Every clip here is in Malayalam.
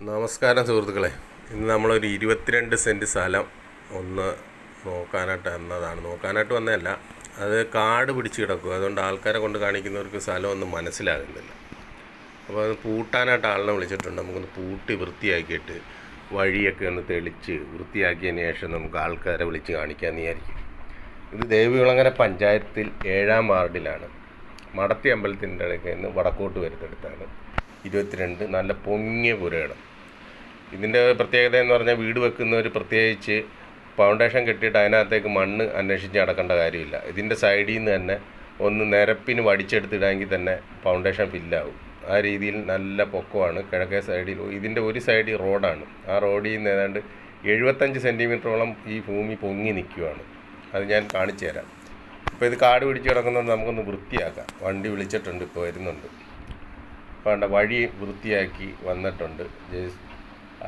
നമസ്കാരം സുഹൃത്തുക്കളെ. ഇന്ന് നമ്മളൊരു 22 സെൻറ്റ് സ്ഥലം ഒന്ന് നോക്കാനായിട്ട് വന്നതല്ല. അത് കാട് പിടിച്ച് കിടക്കുക. അതുകൊണ്ട് ആൾക്കാരെ കൊണ്ട് കാണിക്കുന്നവർക്ക് സ്ഥലമൊന്നും മനസ്സിലാകുന്നില്ല. അപ്പോൾ അത് പൂട്ടാനായിട്ട് ആളിനെ വിളിച്ചിട്ടുണ്ട്. നമുക്കൊന്ന് പൂട്ടി വൃത്തിയാക്കിയിട്ട് വഴിയൊക്കെ ഒന്ന് തെളിച്ച് വൃത്തിയാക്കിയതിന് ശേഷം നമുക്ക് ആൾക്കാരെ വിളിച്ച് കാണിക്കാമെന്ന് വിചാരിക്കും. ഇത് ദേവികുളങ്ങര പഞ്ചായത്തിൽ 7-ാം വാർഡിലാണ്. മടത്തി അമ്പലത്തിൻ്റെ ഇടയ്ക്ക് നിന്ന് വടക്കോട്ട് വരുന്നെടുത്താണ് 22 നല്ല പൊങ്ങിയ പുരയിടം. ഇതിൻ്റെ പ്രത്യേകത എന്ന് പറഞ്ഞാൽ വീട് വെക്കുന്നവർ പ്രത്യേകിച്ച് ഫൗണ്ടേഷൻ കെട്ടിയിട്ട് അതിനകത്തേക്ക് മണ്ണ് അന്വേഷിച്ച് നടക്കേണ്ട കാര്യമില്ല. ഇതിൻ്റെ സൈഡിൽ നിന്ന് തന്നെ ഒന്ന് നിരപ്പിന് വടിച്ചെടുത്തിടാമെങ്കിൽ തന്നെ ഫൗണ്ടേഷൻ ഫില്ലാവും. ആ രീതിയിൽ നല്ല പൊക്കമാണ്. കിഴക്കേ സൈഡിൽ ഇതിൻ്റെ ഒരു സൈഡിൽ റോഡാണ്. ആ റോഡിൽ നിന്ന് ഏതാണ്ട് 75 സെൻറ്റിമീറ്ററോളം ഈ ഭൂമി പൊങ്ങി നിൽക്കുകയാണ്. അത് ഞാൻ കാണിച്ചു തരാം. ഇപ്പോൾ ഇത് കാട് പിടിച്ച് കിടക്കുന്നതുകൊണ്ട് നമുക്കൊന്ന് വൃത്തിയാക്കാം. വണ്ടി വിളിച്ചിട്ടുണ്ട്, ഇപ്പോൾ വരുന്നുണ്ട്. വേണ്ട വഴി വൃത്തിയാക്കി വന്നിട്ടുണ്ട്.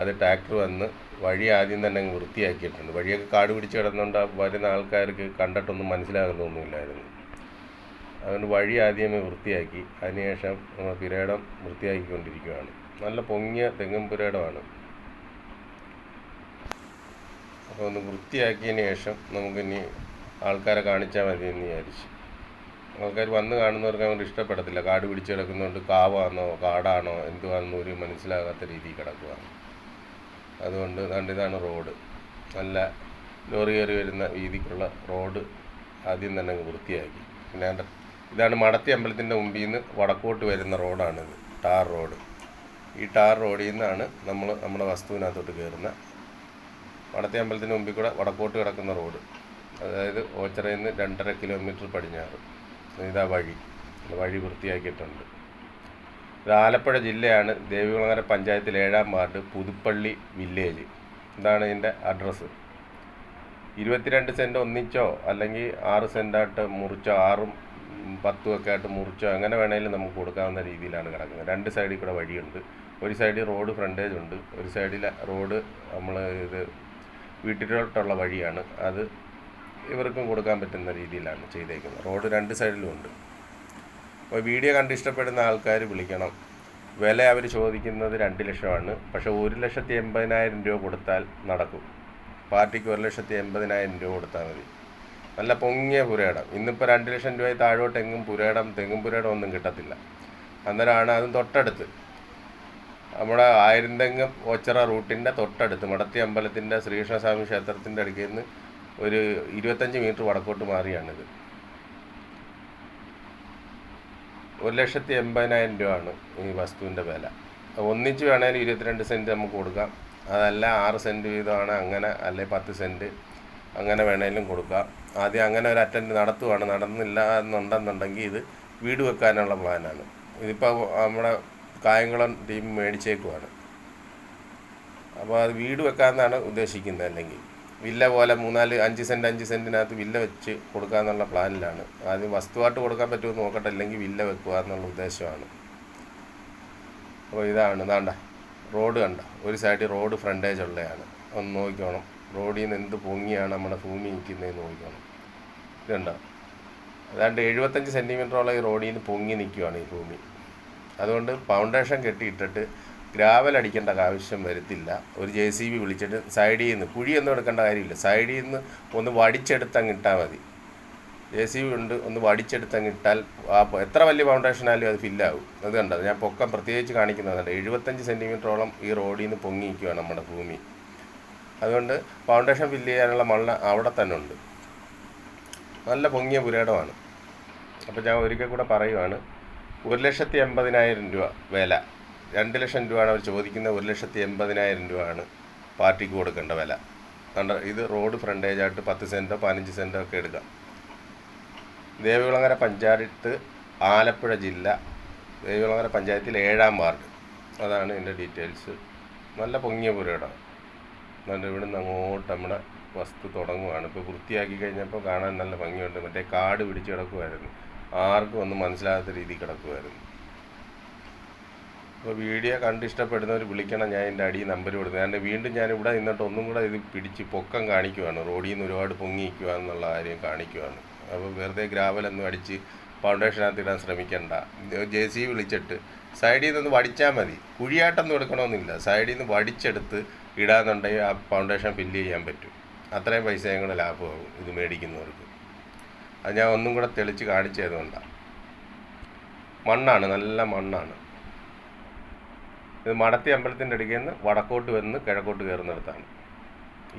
അത് ട്രാക്ടർ വന്ന് വഴി ആദ്യം തന്നെ അങ്ങ് വൃത്തിയാക്കിയിട്ടുണ്ട്. വഴിയൊക്കെ കാട് പിടിച്ച് കിടന്നുകൊണ്ട് വരുന്ന ആൾക്കാർക്ക് കണ്ടിട്ടൊന്നും മനസ്സിലാകുന്നൊന്നുമില്ലായിരുന്നു. അതുകൊണ്ട് വഴി ആദ്യമേ വൃത്തിയാക്കി. അതിനുശേഷം നമ്മൾ പുരയിടം വൃത്തിയാക്കിക്കൊണ്ടിരിക്കുകയാണ്. നല്ല പൊങ്ങിയ തെങ്ങും പുരയിടമാണ്. അപ്പോൾ ഒന്ന് വൃത്തിയാക്കിയതിന് ശേഷം നമുക്കിനി ആൾക്കാരെ കാണിച്ചാൽ മതി എന്ന് വിചാരിച്ചു. ആൾക്കാർ വന്ന് കാണുന്നവർക്ക് അങ്ങോട്ട് ഇഷ്ടപ്പെടത്തില്ല. കാട് പിടിച്ച് കിടക്കുന്നതുകൊണ്ട് കാവാണോ കാടാണോ എന്തുവാണെന്ന് ഒരു മനസ്സിലാകാത്ത രീതിയിൽ കിടക്കുകയാണ്. അതുകൊണ്ട് ഇതാണ് റോഡ്. നല്ല ലോറി കയറി വരുന്ന വീതിക്കുള്ള റോഡ് ആദ്യം തന്നെ അങ്ങ് വൃത്തിയാക്കി. പിന്നെ ഇതാണ് മടത്തി അമ്പലത്തിൻ്റെ മുമ്പിൽ നിന്ന് വടക്കോട്ട് വരുന്ന റോഡാണിത്, ടാർ റോഡ്. ഈ ടാർ റോഡിൽ നിന്നാണ് നമ്മൾ നമ്മുടെ വസ്തുവിനകത്തോട്ട് കയറുന്ന മടത്തി അമ്പലത്തിൻ്റെ മുമ്പിൽ കൂടെ വടക്കോട്ട് കിടക്കുന്ന റോഡ്. അതായത് ഓച്ചിറയിൽ നിന്ന് 2.5 കിലോമീറ്റർ പടിഞ്ഞാറ്. ഇതാ വഴി വൃത്തിയാക്കിയിട്ടുണ്ട്. ഇത് ആലപ്പുഴ ജില്ലയാണ്. ദേവികുളങ്ങര പഞ്ചായത്തിൽ 7-ാം വാർഡ്, പുതുപ്പള്ളി വില്ലേജ്. ഇതാണ് ഇതിൻ്റെ അഡ്രസ്സ്. 22 സെൻറ്റ് ഒന്നിച്ചോ അല്ലെങ്കിൽ 6 സെൻറ്റായിട്ട് മുറിച്ചോ, 6ഉം 10ഉം ഒക്കെ ആയിട്ട് മുറിച്ചോ എങ്ങനെ വേണമെങ്കിലും നമുക്ക് കൊടുക്കാവുന്ന രീതിയിലാണ് കിടക്കുന്നത്. 2 സൈഡിൽ കൂടെ വഴിയുണ്ട്. ഒരു സൈഡിൽ റോഡ് ഫ്രണ്ടേജ് ഉണ്ട്, ഒരു സൈഡിൽ റോഡ് ഇത് വീട്ടിലോട്ടുള്ള വഴിയാണ്. അത് ഇവർക്കും കൊടുക്കാൻ പറ്റുന്ന രീതിയിലാണ് ചെയ്തേക്കുന്നത്. റോഡ് 2 സൈഡിലും ഉണ്ട്. അപ്പോൾ വീഡിയോ കണ്ട് ഇഷ്ടപ്പെടുന്ന ആൾക്കാർ വിളിക്കണം. വില അവർ ചോദിക്കുന്നത് 2 ലക്ഷമാണ്. പക്ഷേ 1,80,000 രൂപ കൊടുത്താൽ നടക്കും. പാർട്ടിക്ക് 1,80,000 രൂപ കൊടുത്താൽ മതി. നല്ല പൊങ്ങിയ പുരയിടം. ഇന്നിപ്പോൾ 2 ലക്ഷം രൂപയിൽ താഴോട്ട് തെങ്ങും പുരയിടം ഒന്നും കിട്ടത്തില്ല. അന്നേരമാണ് അതും തൊട്ടടുത്ത് നമ്മുടെ ആയിരന്തെങ്ങും ഓച്ചിറ റൂട്ടിൻ്റെ തൊട്ടടുത്ത് മടത്തി അമ്പലത്തിൻ്റെ ശ്രീകൃഷ്ണസ്വാമി ക്ഷേത്രത്തിൻ്റെ അടുക്കിൽ നിന്ന് ഒരു 25 മീറ്റർ വടക്കോട്ട് മാറിയാണിത്. 1,80,000 രൂപയാണ് ഈ വസ്തുവിൻ്റെ വില. ഒന്നിച്ച് വേണമെങ്കിൽ 22 സെൻറ്റ് നമുക്ക് കൊടുക്കാം. അതല്ല 6 സെൻറ്റ് വീതമാണ്, അങ്ങനെ അല്ലെ 10 സെൻറ്റ് അങ്ങനെ വേണമെങ്കിലും കൊടുക്കാം. ആദ്യം അങ്ങനെ ഒരു അറ്റൻഡ് നടന്നില്ല എന്നുണ്ടെന്നുണ്ടെങ്കിൽ ഇത് വീട് വെക്കാനുള്ള പ്ലാനാണ്. ഇതിപ്പോൾ നമ്മുടെ കായംകുളം ടീം മേടിച്ചേക്കുവാണ്. അപ്പോൾ അത് വീട് വെക്കാമെന്നാണ് ഉദ്ദേശിക്കുന്നത്. അല്ലെങ്കിൽ വില്ല പോലെ 5 സെൻറ്റിനകത്ത് വില്ല വെച്ച് കൊടുക്കാമെന്നുള്ള പ്ലാനിലാണ്. ആദ്യം വസ്തുവായിട്ട് കൊടുക്കാൻ പറ്റുമെന്ന് നോക്കട്ടെ, അല്ലെങ്കിൽ വില്ല വെക്കുക എന്നുള്ള ഉദ്ദേശമാണ്. അപ്പോൾ ഇതാണ് റോഡ് ഒരു സൈഡിൽ റോഡ് ഫ്രണ്ടേജ് ഉള്ളതാണ്. ഒന്ന് നോക്കിക്കോണം. റോഡിൽ നിന്ന് എന്ത് പൊങ്ങിയാണ് നമ്മുടെ ഭൂമി നിൽക്കുന്നതെന്ന് നോക്കിക്കോണം. ഇതുണ്ടോ? 75 സെൻറ്റിമീറ്ററോളം ഈ റോഡിൽ നിന്ന് പൊങ്ങി നിൽക്കുകയാണ് ഈ ഭൂമി. അതുകൊണ്ട് ഫൗണ്ടേഷൻ കെട്ടിയിട്ടിട്ട് ഗ്രാവൽ അടിക്കേണ്ട ആവശ്യം വരത്തില്ല. ഒരു JCB വിളിച്ചിട്ട് സൈഡിൽ നിന്ന് കുഴിയൊന്നും എടുക്കേണ്ട കാര്യമില്ല. സൈഡിൽ നിന്ന് ഒന്ന് വടിച്ചെടുത്തങ്ങിട്ടാൽ മതി. JCB ഉണ്ട്, ഒന്ന് വടിച്ചെടുത്തങ്ങിട്ടാൽ എത്ര വലിയ ഫൗണ്ടേഷനായാലും അത് ഫില്ലാവും. അത് കണ്ടത് ഞാൻ പൊക്കം പ്രത്യേകിച്ച് കാണിക്കുന്നതുണ്ട്. 75 സെൻറ്റിമീറ്ററോളം ഈ റോഡിൽ നിന്ന് പൊങ്ങി നിൽക്കുകയാണ് നമ്മുടെ ഭൂമി. അതുകൊണ്ട് ഫൗണ്ടേഷൻ ഫില്ല് ചെയ്യാനുള്ള മണ്ണ് അവിടെ തന്നെ ഉണ്ട്. നല്ല പൊങ്ങിയ പുരയിടമാണ്. അപ്പോൾ ഞാൻ ഒരിക്കൽ കൂടെ പറയുവാണ്, 1,80,000 രൂപ വില. 2 ലക്ഷം രൂപയാണ് അവർ ചോദിക്കുന്നത്. 1,80,000 രൂപയാണ് പാർട്ടിക്ക് കൊടുക്കേണ്ട വില. ഇത് റോഡ് ഫ്രണ്ടേജായിട്ട് 10 സെൻറ്റോ 15 സെൻറ്റോ ഒക്കെ എടുക്കാം. ദേവികുളങ്ങര പഞ്ചായത്ത്, ആലപ്പുഴ ജില്ല, ദേവികുളങ്ങര പഞ്ചായത്തിൽ 7-ാം വാർഡ്. അതാണ് ഇതിൻ്റെ ഡീറ്റെയിൽസ്. നല്ല പൊങ്ങിയ പുരയിടം. ഇവിടെ നിന്ന് അങ്ങോട്ട് നമ്മുടെ വസ്തു തുടങ്ങുവാണ്. ഇപ്പോൾ വൃത്തിയാക്കി കഴിഞ്ഞപ്പോൾ കാണാൻ നല്ല ഭംഗിയുണ്ട്. മറ്റേ കാട് പിടിച്ച് കിടക്കുമായിരുന്നു. ആർക്കും ഒന്നും മനസ്സിലാകാത്ത രീതിയിൽ കിടക്കുമായിരുന്നു. അപ്പോൾ വീഡിയോ കണ്ട് ഇഷ്ടപ്പെടുന്നവർ വിളിക്കണം. ഞാൻ എൻ്റെ അടിയിൽ നമ്പർ കൊടുത്തു. കാരണം വീണ്ടും ഞാനിവിടെ നിന്നിട്ട് ഒന്നും കൂടെ ഇത് പിടിച്ച് പൊക്കം കാണിക്കുവാണ്. റോഡിൽ നിന്ന് ഒരുപാട് പൊങ്ങിയിരിക്കുക എന്നുള്ള കാര്യം കാണിക്കുവാണ്. അപ്പോൾ വെറുതെ ഗ്രാവലൊന്നും അടിച്ച് ഫൗണ്ടേഷനകത്ത് ഇടാൻ ശ്രമിക്കേണ്ട. JCB വിളിച്ചിട്ട് സൈഡിൽ നിന്ന് വടിച്ചാൽ മതി. കുഴിയായിട്ടൊന്നും എടുക്കണമെന്നില്ല. സൈഡിൽ നിന്ന് വടിച്ചെടുത്ത് ഇടാന്നുണ്ടെങ്കിൽ ആ ഫൗണ്ടേഷൻ ഫില്ല് ചെയ്യാൻ പറ്റും. അത്രയും പൈസയും കൂടെ ലാഭമാകും ഇത് മേടിക്കുന്നവർക്ക്. അത് ഞാൻ ഒന്നും കൂടെ തെളിച്ച് കാണിച്ചു തരുന്നുണ്ടാണ്. മണ്ണാണ്, നല്ല മണ്ണാണ്. ഇത് മടത്തി അമ്പലത്തിൻ്റെ അടുക്കൽ നിന്ന് വടക്കോട്ട് വന്ന് കിഴക്കോട്ട് കയറുന്നിടത്താണ്.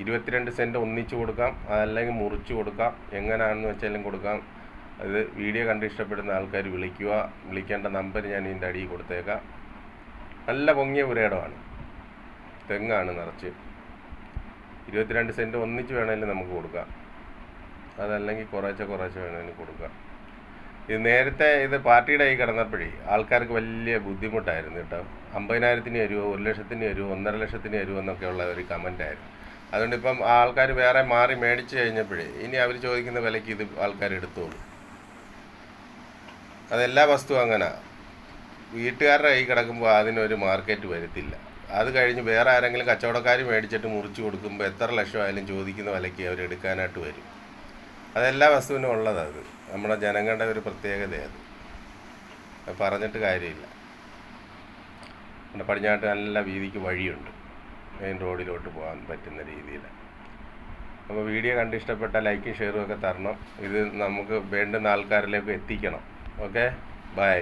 22 സെൻറ്റ് ഒന്നിച്ച് കൊടുക്കാം, അതല്ലെങ്കിൽ മുറിച്ച് കൊടുക്കാം, എങ്ങനെയാണെന്ന് വെച്ചാലും കൊടുക്കാം. അത് വീഡിയോ കണ്ട് ഇഷ്ടപ്പെടുന്ന ആൾക്കാർ വിളിക്കുക. വിളിക്കേണ്ട നമ്പർ ഞാൻ ഇതിൻ്റെ അടിയിൽ കൊടുത്തേക്കാം. നല്ല പൊങ്ങിയ പുരയിടമാണ്, തെങ്ങാണ് നിറച്ച്. 22 സെൻറ്റ് ഒന്നിച്ച് വേണമെങ്കിലും നമുക്ക് കൊടുക്കാം, അതല്ലെങ്കിൽ കുറേശ്ശെ വേണമെങ്കിലും കൊടുക്കാം. ഇത് നേരത്തെ ഇത് പാർട്ടിയുടെ കൈ കിടന്നപ്പോഴേ ആൾക്കാർക്ക് വലിയ ബുദ്ധിമുട്ടായിരുന്നു കേട്ടോ. 50,000-ന് തരുമോ, 1,00,000-ന് തരുമോ, 1,50,000-ന് തരുമോ എന്നൊക്കെയുള്ള ഒരു കമൻറ്റായിരുന്നു. അതുകൊണ്ട് ഇപ്പം ആൾക്കാർ വേറെ മാറി മേടിച്ച് കഴിഞ്ഞപ്പോഴേ ഇനി അവർ ചോദിക്കുന്ന വിലയ്ക്ക് ഇത് ആൾക്കാർ എടുത്തോളൂ. അതെല്ലാ വസ്തുവും അങ്ങനെ. വീട്ടുകാരുടെ കൈ കിടക്കുമ്പോൾ അതിനൊരു മാർക്കറ്റ് വരത്തില്ല. അത് കഴിഞ്ഞ് വേറെ ആരെങ്കിലും കച്ചവടക്കാർ മേടിച്ചിട്ട് മുറിച്ച് കൊടുക്കുമ്പോൾ എത്ര ലക്ഷം ആയാലും ചോദിക്കുന്ന വിലയ്ക്ക് അവർ എടുക്കാനായിട്ട് വരും. അതെല്ലാ വസ്തുവിനും ഉള്ളതാണ്. അത് നമ്മുടെ ജനങ്ങളുടെ ഒരു പ്രത്യേകതയാണ്. അത് പറഞ്ഞിട്ട് കാര്യമില്ല. പടിഞ്ഞാട്ട് നല്ല വീതിക്ക് വഴിയുണ്ട്, മെയിൻ റോഡിലോട്ട് പോകാൻ പറ്റുന്ന രീതിയിൽ. അപ്പോൾ വീഡിയോ കണ്ട് ഇഷ്ടപ്പെട്ട ലൈക്കും ഷെയറും ഒക്കെ തരണം. ഇത് നമുക്ക് വേണ്ടുന്ന ആൾക്കാരിലേക്ക് എത്തിക്കണം. Okay, by.